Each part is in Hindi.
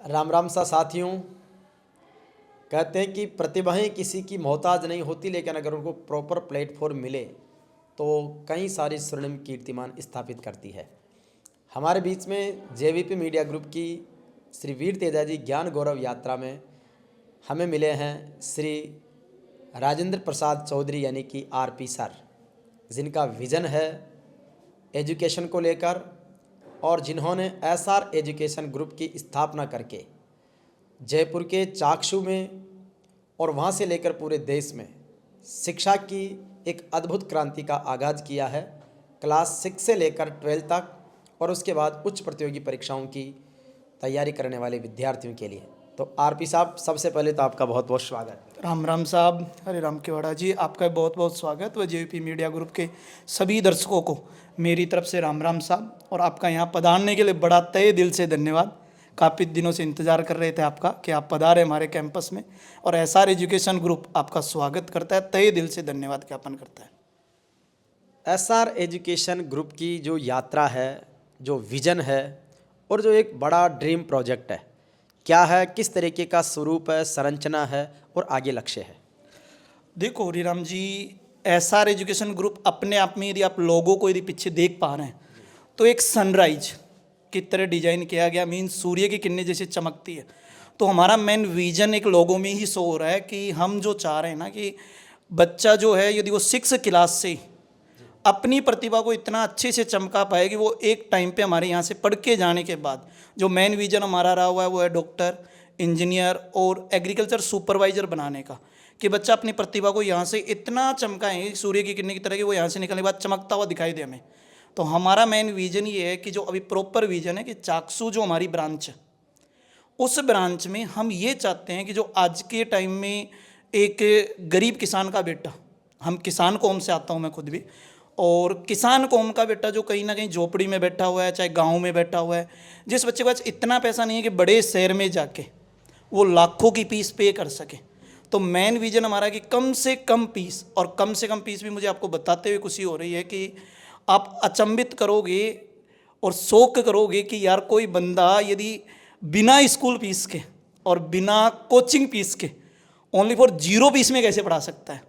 राम राम सा साथियों। कहते हैं कि प्रतिभाएं किसी की मोहताज नहीं होती, लेकिन अगर उनको प्रॉपर प्लेटफॉर्म मिले तो कई सारी स्वर्णिम कीर्तिमान स्थापित करती है। हमारे बीच में जेवीपी मीडिया ग्रुप की श्री वीर तेजा जी ज्ञान गौरव यात्रा में हमें मिले हैं श्री राजेंद्र प्रसाद चौधरी यानी कि आरपी सर, जिनका विज़न है एजुकेशन को लेकर और जिन्होंने एसआर एजुकेशन ग्रुप की स्थापना करके जयपुर के चाकसू में और वहाँ से लेकर पूरे देश में शिक्षा की एक अद्भुत क्रांति का आगाज़ किया है, क्लास 6 से लेकर 12 तक और उसके बाद उच्च प्रतियोगी परीक्षाओं की तैयारी करने वाले विद्यार्थियों के लिए। तो आरपी साहब, सबसे पहले तो आपका बहुत बहुत स्वागत। राम राम साहब, हरे राम केवाड़ा जी, आपका बहुत बहुत स्वागत। व जेवीपी मीडिया ग्रुप के सभी दर्शकों को मेरी तरफ से राम राम साहब, और आपका यहाँ पधारने के लिए बड़ा तहे दिल से धन्यवाद। काफ़ी दिनों से इंतज़ार कर रहे थे आपका कि आप पधारे हमारे कैंपस में, और एसआर एजुकेशन ग्रुप आपका स्वागत करता है, तहे दिल से धन्यवाद ज्ञापन करता है। एसआर एजुकेशन ग्रुप की जो यात्रा है, जो विज़न है और जो एक बड़ा ड्रीम प्रोजेक्ट है, क्या है, किस तरीके का स्वरूप है, संरचना है और आगे लक्ष्य है? देखो हरिराम जी, एसआर एजुकेशन ग्रुप अपने आप में यदि आप लोगों को यदि पीछे देख पा रहे हैं तो एक सनराइज की तरह डिजाइन किया गया, मीन सूर्य की किरणें जैसे चमकती है। तो हमारा मेन विजन एक लोगों में ही शो हो रहा है कि हम जो चाह रहे हैं ना कि बच्चा जो है यदि वो 6 क्लास से अपनी प्रतिभा को इतना अच्छे से चमका पाए कि वो एक टाइम पे हमारे यहाँ से पढ़ के जाने के बाद जो मेन विजन हमारा रहा हुआ है वो है डॉक्टर, इंजीनियर और एग्रीकल्चर सुपरवाइजर बनाने का, कि बच्चा अपनी प्रतिभा को यहाँ से इतना चमकाए सूर्य की किरणें की तरह कि वो यहाँ से निकलने के बाद चमकता हुआ दिखाई दे हमें। तो हमारा मेन विजन ये है कि जो अभी प्रॉपर विजन है कि चाकसू जो हमारी ब्रांच है, उस ब्रांच में हम ये चाहते हैं कि जो आज के टाइम में एक गरीब किसान का बेटा, हम किसान कौम से आता हूँ मैं खुद भी, और किसान कौम का बेटा जो कहीं ना कहीं झोपड़ी में बैठा हुआ है, चाहे गांव में बैठा हुआ है, जिस बच्चे के पास इतना पैसा नहीं है कि बड़े शहर में जाके वो लाखों की फीस पे कर सके, तो मेन विजन हमारा कि कम से कम फीस, और कम से कम फीस भी मुझे आपको बताते हुए खुशी हो रही है कि आप अचंभित करोगे और शौक करोगे कि यार कोई बंदा यदि बिना स्कूल फीस के और बिना कोचिंग फीस के ओनली फॉर 0 फीस में कैसे पढ़ा सकता है।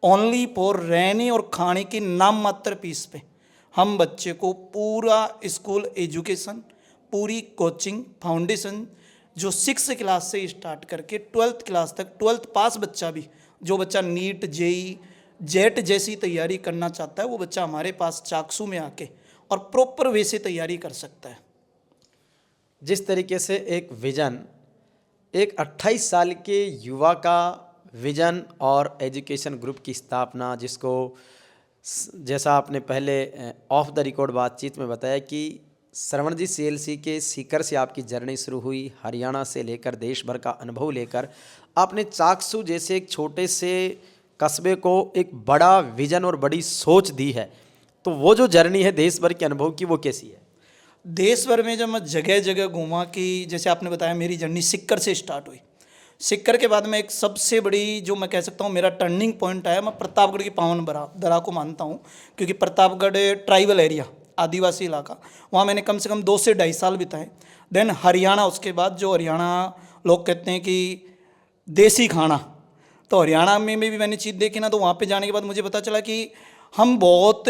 ओनली फॉर रहने और खाने की नाम मात्र फीस पे हम बच्चे को पूरा स्कूल एजुकेशन, पूरी कोचिंग, फाउंडेशन जो 6 क्लास से स्टार्ट करके 12th क्लास तक, 12th पास बच्चा भी, जो बच्चा नीट, जेई, जेट जैसी तैयारी करना चाहता है वो बच्चा हमारे पास चाकसू में आके और प्रॉपर वे से तैयारी कर सकता है। जिस तरीके से एक विज़न, एक 28 साल के युवा का विज़न और एजुकेशन ग्रुप की स्थापना, जिसको जैसा आपने पहले ऑफ द रिकॉर्ड बातचीत में बताया कि श्रवण जी सीएलसी के सीकर से आपकी जर्नी शुरू हुई, हरियाणा से लेकर देश भर का अनुभव लेकर आपने चाकसू जैसे एक छोटे से कस्बे को एक बड़ा विज़न और बड़ी सोच दी है। तो वो जो जर्नी है देश भर के अनुभव की, वो कैसी है? देश भर में जब मैं जगह जगह घूमा, कि जैसे आपने बताया मेरी जर्नी सिक्कर से स्टार्ट हुई, सिक्कर के बाद में एक सबसे बड़ी जो मैं कह सकता हूँ मेरा टर्निंग पॉइंट आया, मैं प्रतापगढ़ की पावन दरा को मानता हूँ, क्योंकि प्रतापगढ़ ट्राइबल एरिया, आदिवासी इलाका, वहाँ मैंने कम से कम 2 से 2.5 साल बिताए। देन हरियाणा, उसके बाद जो हरियाणा लोग कहते हैं कि देसी खाना, तो हरियाणा में भी मैंने चीज़ देखी ना, तो वहाँ पे जाने के बाद मुझे पता चला कि हम बहुत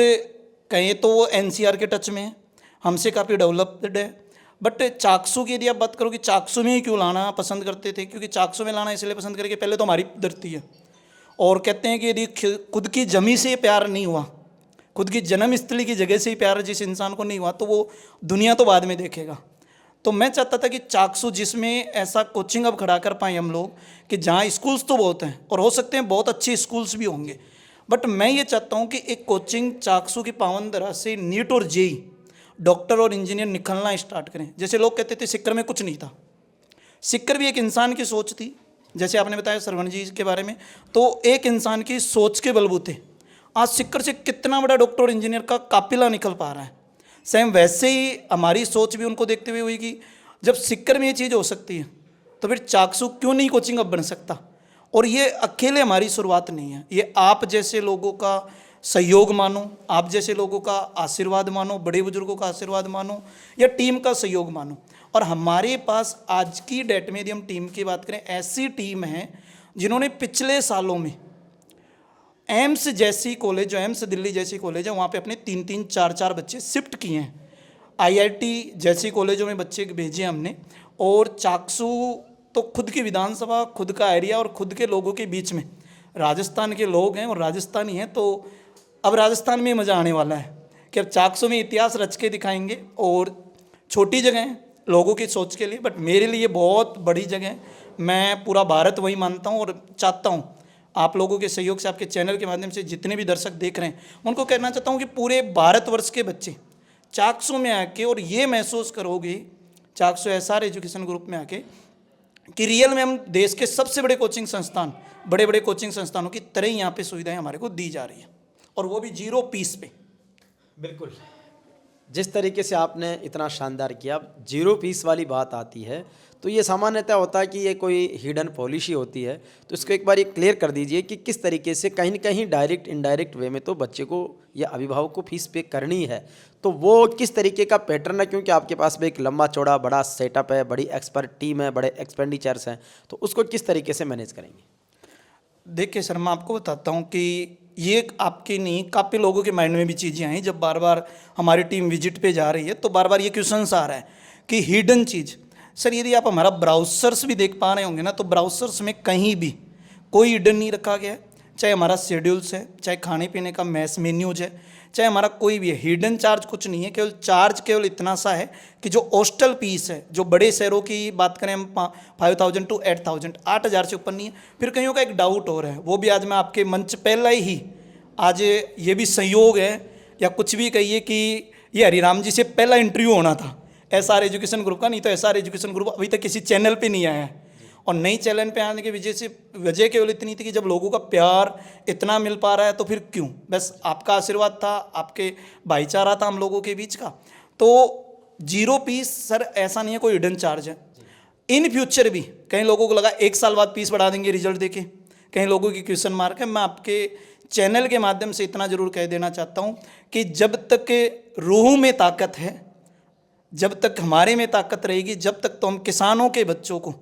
कहें तो वो एनसीआर के टच में है, हमसे काफ़ी डेवलप्ड है। बट चाकसू की यदि आप बात करो कि चाकसू में ही क्यों लाना पसंद करते थे, क्योंकि चाकसू में लाना इसलिए पसंद करके पहले तो हमारी धरती है, और कहते हैं कि यदि खुद की जमी से प्यार नहीं हुआ, खुद की जन्मस्थली की जगह से ही प्यार जिस इंसान को नहीं हुआ, तो वो दुनिया तो बाद में देखेगा। तो मैं चाहता था कि चाकसू जिसमें ऐसा कोचिंग अब खड़ा कर पाए हम लोग कि जहाँ स्कूल्स तो बहुत हैं और हो सकते हैं बहुत अच्छे स्कूल्स भी होंगे, बट मैं ये चाहता हूँ कि एक कोचिंग चाकसू की पावन धरा से नीट और जेई डॉक्टर और इंजीनियर निकलना स्टार्ट करें। जैसे लोग कहते थे सिक्कर में कुछ नहीं था, सिक्कर भी एक इंसान की सोच थी, जैसे आपने बताया श्रवण जी के बारे में, तो एक इंसान की सोच के बलबूते आज सिक्कर से कितना बड़ा डॉक्टर और इंजीनियर का काफिला निकल पा रहा है। सेम वैसे ही हमारी सोच भी उनको देखते हुए हुई कि जब सिक्कर में ये चीज़ हो सकती है तो फिर चाकसू क्यों नहीं कोचिंग अब बन सकता। और ये अकेले हमारी शुरुआत नहीं है, ये आप जैसे लोगों का सहयोग मानो, आप जैसे लोगों का आशीर्वाद मानो, बड़े बुजुर्गों का आशीर्वाद मानो, या टीम का सहयोग मानो। और हमारे पास आज की डेट में यदि हम टीम की बात करें, ऐसी टीम है जिन्होंने पिछले सालों में एम्स जैसी कॉलेज, जो एम्स दिल्ली जैसी कॉलेज है, वहाँ पे अपने 3-3, 4-4 बच्चे शिफ्ट किए हैं। IIT जैसी कॉलेजों में बच्चे भेजे हमने। और चाकसू तो खुद की विधानसभा, खुद का एरिया और खुद के लोगों के बीच में, राजस्थान के लोग हैं और राजस्थानी हैं, तो अब राजस्थान में मज़ा आने वाला है कि अब चाकसू में इतिहास रच के दिखाएंगे। और छोटी जगह है लोगों की सोच के लिए, बट मेरे लिए बहुत बड़ी जगह है। मैं पूरा भारत वही मानता हूँ और चाहता हूँ आप लोगों के सहयोग से, आपके चैनल के माध्यम से जितने भी दर्शक देख रहे हैं, उनको कहना चाहता हूँ कि पूरे भारतवर्ष के बच्चे चाकसू में आके और ये महसूस करोगे चाकसू SR एजुकेशन ग्रुप में आके कि रियल में हम देश के सबसे बड़े कोचिंग संस्थान, बड़े बड़े कोचिंग संस्थानों की तरह ही यहाँ पे सुविधाएं हमारे को दी जा रही है, और वो भी 0 फीस पे। बिल्कुल, जिस तरीके से आपने इतना शानदार किया, 0 फीस वाली बात आती है तो ये सामान्यतः होता है कि ये कोई हिडन पॉलिसी होती है, तो इसको एक बार ये क्लियर कर दीजिए कि किस तरीके से कहीं न कहीं डायरेक्ट इनडायरेक्ट वे में तो बच्चे को या अभिभावक को फीस पे करनी है, तो वो किस तरीके का पैटर्न है, क्योंकि आपके पास भी एक लंबा चौड़ा बड़ा सेटअप है, बड़ी एक्सपर्ट टीम है, बड़े एक्सपेंडिचर्स हैं, तो उसको किस तरीके से मैनेज करेंगे? देखिए सर, मैं आपको बताता हूँ कि ये आपके नहीं, काफ़ी लोगों के माइंड में भी चीज़ें आई जब बार बार हमारी टीम विजिट पे जा रही है, तो बार बार ये क्वेश्चंस आ रहा है कि हिडन चीज़। सर यदि आप हमारा ब्राउज़र्स भी देख पा रहे होंगे ना, तो ब्राउज़र्स में कहीं भी कोई हिडन नहीं रखा गया है। चाहे हमारा शेड्यूल्स है, चाहे खाने पीने का मैस मेन्यूज है, चाहे हमारा कोई भी है, हिडन चार्ज कुछ नहीं है। केवल चार्ज केवल इतना सा है कि जो हॉस्टल फीस है, जो बड़े शहरों की बात करें हम 5000 to 8000, 8000 से ऊपर नहीं है। फिर कईयों का एक डाउट हो रहा है, वो भी आज मैं आपके मंच पहला ही, आज ये भी संयोग है या कुछ भी कहिए कि ये हरिराम जी से पहला इंटरव्यू होना था SR एजुकेशन ग्रुप का, नहीं तो SR एजुकेशन ग्रुप अभी तक किसी चैनल पे नहीं आया है। और नई चैनल पे आने की वजह केवल इतनी थी कि जब लोगों का प्यार इतना मिल पा रहा है तो फिर क्यों, बस आपका आशीर्वाद था, आपके भाईचारा था हम लोगों के बीच का। तो 0 फीस सर ऐसा नहीं है कोई हिडन चार्ज है। इन फ्यूचर भी कई लोगों को लगा 1 साल बाद फीस बढ़ा देंगे रिजल्ट देके, कई लोगों की क्वेश्चन मार्क है। मैं आपके चैनल के माध्यम से इतना जरूर कह देना चाहता हूँ कि जब तक रूह में ताकत है, जब तक हमारे में ताकत रहेगी, जब तक तो हम किसानों के बच्चों को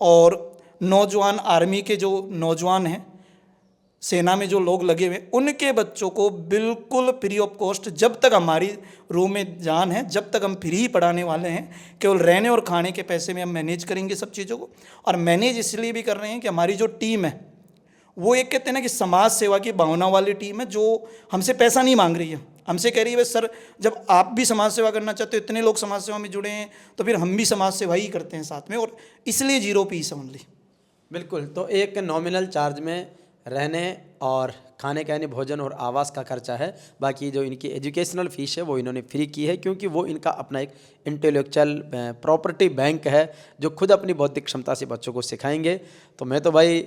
और नौजवान आर्मी के जो नौजवान हैं, सेना में जो लोग लगे हुए, उनके बच्चों को बिल्कुल फ्री ऑफ कॉस्ट, जब तक हमारी रूह में जान है, जब तक हम फ्री ही पढ़ाने वाले हैं। केवल रहने और खाने के पैसे में हम मैनेज करेंगे सब चीज़ों को। और मैनेज इसलिए भी कर रहे हैं कि हमारी जो टीम है वो एक कहते हैं ना कि समाज सेवा की भावना वाली टीम है, जो हमसे पैसा नहीं मांग रही है, हमसे कह रही है बस सर जब आप भी समाज सेवा करना चाहते हो, इतने लोग समाज सेवा में जुड़े हैं, तो फिर हम भी समाज सेवा ही करते हैं साथ में, और इसलिए 0 फीस है ओनली। बिल्कुल, तो एक नॉमिनल चार्ज में रहने और खाने का यानी भोजन और आवास का खर्चा है, बाकी जो इनकी एजुकेशनल फ़ीस है वो इन्होंने फ्री की है, क्योंकि वो इनका अपना एक इंटेलेक्चुअल प्रॉपर्टी बैंक है जो खुद अपनी बौद्धिक क्षमता से बच्चों को सिखाएंगे। तो मैं तो भाई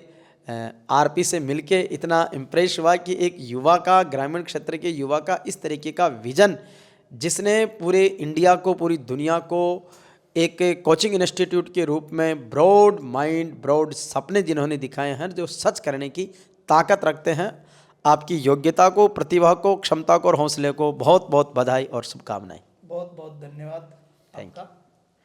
RP से मिलके इतना इम्प्रेस हुआ कि एक युवा का, ग्रामीण क्षेत्र के युवा का इस तरीके का विजन, जिसने पूरे इंडिया को, पूरी दुनिया को एक कोचिंग इंस्टीट्यूट के रूप में ब्रॉड माइंड, ब्रॉड सपने जिन्होंने दिखाए हैं, जो सच करने की ताकत रखते हैं। आपकी योग्यता को, प्रतिभा को, क्षमता को और हौसले को बहुत बहुत बधाई और शुभकामनाएं। बहुत बहुत धन्यवाद। Thank you.